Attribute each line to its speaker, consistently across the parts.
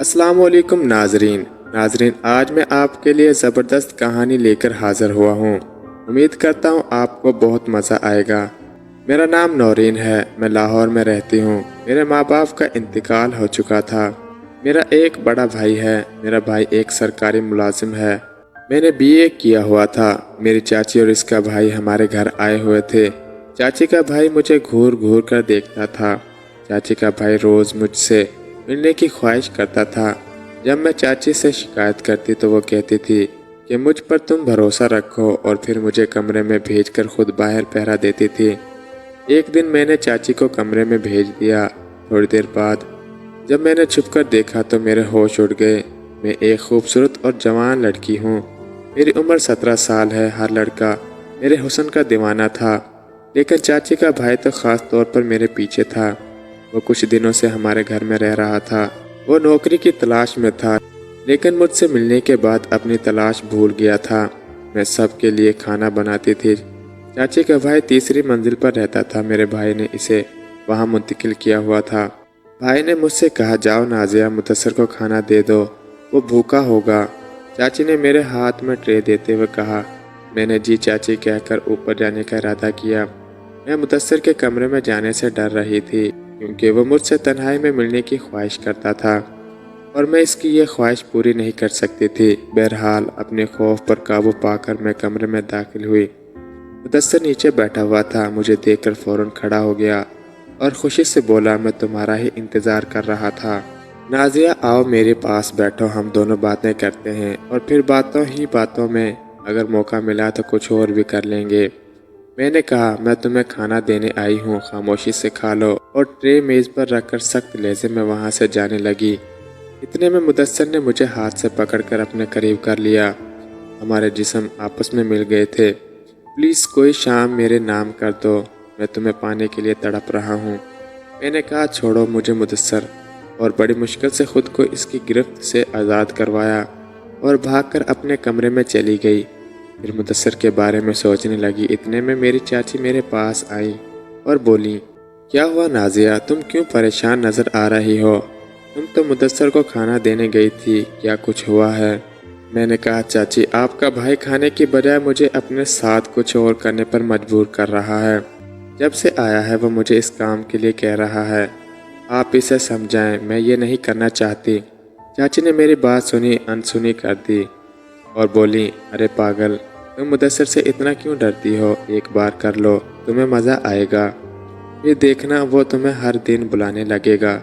Speaker 1: السلام علیکم ناظرین آج میں آپ کے لیے زبردست کہانی لے کر حاضر ہوا ہوں۔ امید کرتا ہوں آپ کو بہت مزہ آئے گا۔ میرا نام نورین ہے، میں لاہور میں رہتی ہوں۔ میرے ماں باپ کا انتقال ہو چکا تھا۔ میرا ایک بڑا بھائی ہے، میرا بھائی ایک سرکاری ملازم ہے۔ میں نے BA کیا ہوا تھا۔ میری چاچی اور اس کا بھائی ہمارے گھر آئے ہوئے تھے۔ چاچی کا بھائی مجھے گھور گھور کر دیکھتا تھا۔ چاچی کا بھائی روز مجھ سے ملنے کی خواہش کرتا تھا۔ جب میں چاچی سے شکایت کرتی تو وہ کہتی تھی کہ مجھ پر تم بھروسہ رکھو، اور پھر مجھے کمرے میں بھیج کر خود باہر پہرا دیتی تھی۔ ایک دن میں نے چاچی کو کمرے میں بھیج دیا۔ تھوڑی دیر بعد جب میں نے چھپ کر دیکھا تو میرے ہوش اڑ گئے۔ میں ایک خوبصورت اور جوان لڑکی ہوں۔ میری عمر 17 سال ہے۔ ہر لڑکا میرے حسن کا دیوانہ تھا، لیکن چاچی کا بھائی تو خاص طور پر میرے پیچھے تھا۔ وہ کچھ دنوں سے ہمارے گھر میں رہ رہا تھا۔ وہ نوکری کی تلاش میں تھا، لیکن مجھ سے ملنے کے بعد اپنی تلاش بھول گیا تھا۔ میں سب کے لیے کھانا بناتی تھی۔ چاچی کا بھائی تیسری منزل پر رہتا تھا۔ میرے بھائی نے اسے وہاں منتقل کیا ہوا تھا۔ بھائی نے مجھ سے کہا، جاؤ نازیہ، مدثر کو کھانا دے دو، وہ بھوکا ہوگا۔ چاچی نے میرے ہاتھ میں ٹرے دیتے ہوئے کہا۔ میں نے جی چاچی کہہ کر اوپر جانے کا ارادہ کیا۔ میں مدثر کے کمرے میں جانے سے ڈر رہی تھی، کیونکہ وہ مجھ سے تنہائی میں ملنے کی خواہش کرتا تھا، اور میں اس کی یہ خواہش پوری نہیں کر سکتی تھی۔ بہرحال اپنے خوف پر قابو پا کر میں کمرے میں داخل ہوئی۔ مدثر نیچے بیٹھا ہوا تھا۔ مجھے دیکھ کر فوراً کھڑا ہو گیا اور خوشی سے بولا، میں تمہارا ہی انتظار کر رہا تھا۔ نازیہ، آؤ میرے پاس بیٹھو، ہم دونوں باتیں کرتے ہیں، اور پھر باتوں میں اگر موقع ملا تو کچھ اور بھی کر لیں گے۔ میں نے کہا، میں تمہیں کھانا دینے آئی ہوں، خاموشی سے کھا لو، اور ٹرے میز پر رکھ کر سخت لہجے میں وہاں سے جانے لگی۔ اتنے میں مدثر نے مجھے ہاتھ سے پکڑ کر اپنے قریب کر لیا۔ ہمارے جسم آپس میں مل گئے تھے۔ پلیز کوئی شام میرے نام کر دو، میں تمہیں پانے کے لیے تڑپ رہا ہوں۔ میں نے کہا، چھوڑو مجھے مدثر، اور بڑی مشکل سے خود کو اس کی گرفت سے آزاد کروایا اور بھاگ کر اپنے کمرے میں چلی گئی۔ پھر مدثر کے بارے میں سوچنے لگی۔ اتنے میں میری چاچی میرے پاس آئی اور بولی، کیا ہوا نازیہ، تم کیوں پریشان نظر آ رہی ہو؟ تم تو مدثر کو کھانا دینے گئی تھی، کیا کچھ ہوا ہے؟ میں نے کہا، چاچی، آپ کا بھائی کھانے کی بجائے مجھے اپنے ساتھ کچھ اور کرنے پر مجبور کر رہا ہے۔ جب سے آیا ہے وہ مجھے اس کام کے لیے کہہ رہا ہے۔ آپ اسے سمجھائیں، میں یہ نہیں کرنا چاہتی۔ چاچی نے میری بات سنی انسنی کر دی اور بولی، ارے پاگل، تم مدثر سے اتنا کیوں ڈرتی ہو؟ ایک بار کر لو، تمہیں مزہ آئے گا، پھر دیکھنا وہ تمہیں ہر دن بلانے لگے گا۔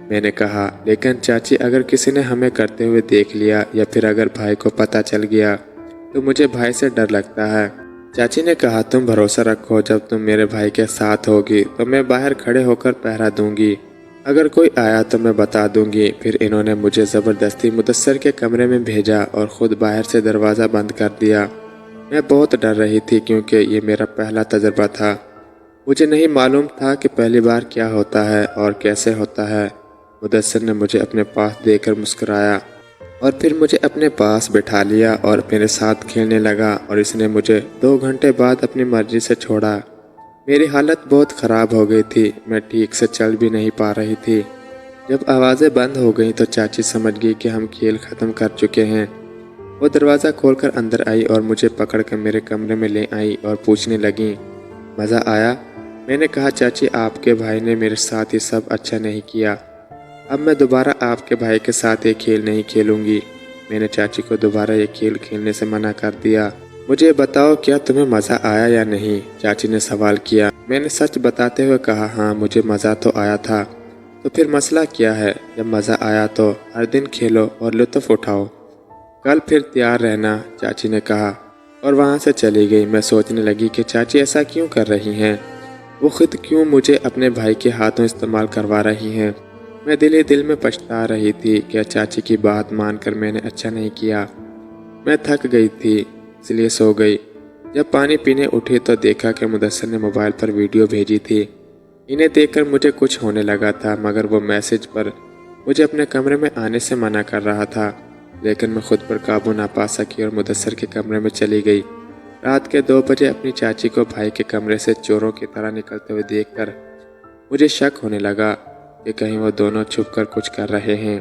Speaker 1: میں نے کہا، لیکن چاچی، اگر کسی نے ہمیں کرتے ہوئے دیکھ لیا، یا پھر اگر بھائی کو پتہ چل گیا تو مجھے بھائی سے ڈر لگتا ہے۔ چاچی نے کہا، تم بھروسہ رکھو، جب تم میرے بھائی کے ساتھ ہوگی تو میں باہر کھڑے ہو کر پہرا دوں گی، اگر کوئی آیا تو میں بتا دوں گی۔ پھر انہوں نے مجھے زبردستی مدثر کے کمرے میں بھیجا اور خود باہر سے دروازہ بند کر دیا۔ میں بہت ڈر رہی تھی، کیونکہ یہ میرا پہلا تجربہ تھا۔ مجھے نہیں معلوم تھا کہ پہلی بار کیا ہوتا ہے اور کیسے ہوتا ہے۔ مدثر نے مجھے اپنے پاس دے کر مسکرایا اور پھر مجھے اپنے پاس بٹھا لیا اور میرے ساتھ کھیلنے لگا، اور اس نے مجھے 2 گھنٹے بعد اپنی مرضی سے چھوڑا۔ میری حالت بہت خراب ہو گئی تھی، میں ٹھیک سے چل بھی نہیں پا رہی تھی۔ جب آوازیں بند ہو گئیں تو چاچی سمجھ گئی کہ ہم کھیل ختم کر چکے ہیں۔ وہ دروازہ کھول کر اندر آئی اور مجھے پکڑ کر میرے کمرے میں لے آئی اور پوچھنے لگیں، مزہ آیا؟ میں نے کہا، چاچی، آپ کے بھائی نے میرے ساتھ یہ سب اچھا نہیں کیا، اب میں دوبارہ آپ کے بھائی کے ساتھ یہ کھیل نہیں کھیلوں گی۔ میں نے چاچی کو دوبارہ یہ کھیل کھیلنے سے منع کر دیا۔ مجھے بتاؤ، کیا تمہیں مزہ آیا یا نہیں؟ چاچی نے سوال کیا۔ میں نے سچ بتاتے ہوئے کہا، ہاں مجھے مزہ تو آیا تھا۔ تو پھر مسئلہ کیا ہے؟ جب مزہ آیا تو ہر دن کھیلو اور لطف اٹھاؤ، کل پھر تیار رہنا، چاچی نے کہا، اور وہاں سے چلی گئی۔ میں سوچنے لگی کہ چاچی ایسا کیوں کر رہی ہیں؟ وہ خود کیوں مجھے اپنے بھائی کے ہاتھوں استعمال کروا رہی ہیں؟ میں دل ہی دل میں پچھتا رہی تھی کہ چاچی کی بات مان کر میں نے اچھا نہیں کیا۔ میں تھک گئی تھی، اس لیے سو گئی۔ جب پانی پینے اٹھی تو دیکھا کہ مدثر نے موبائل پر ویڈیو بھیجی تھی۔ انہیں دیکھ کر مجھے کچھ ہونے لگا تھا، مگر وہ میسج پر مجھے اپنے کمرے میں آنے سے منع کر رہا تھا، لیکن میں خود پر قابو نہ پا سکی اور مدثر کے کمرے میں چلی گئی۔ رات کے 2 بجے اپنی چاچی کو بھائی کے کمرے سے چوروں کی طرح نکلتے ہوئے دیکھ کر مجھے شک ہونے لگا کہ کہیں وہ دونوں چھپ کر کچھ کر رہے ہیں۔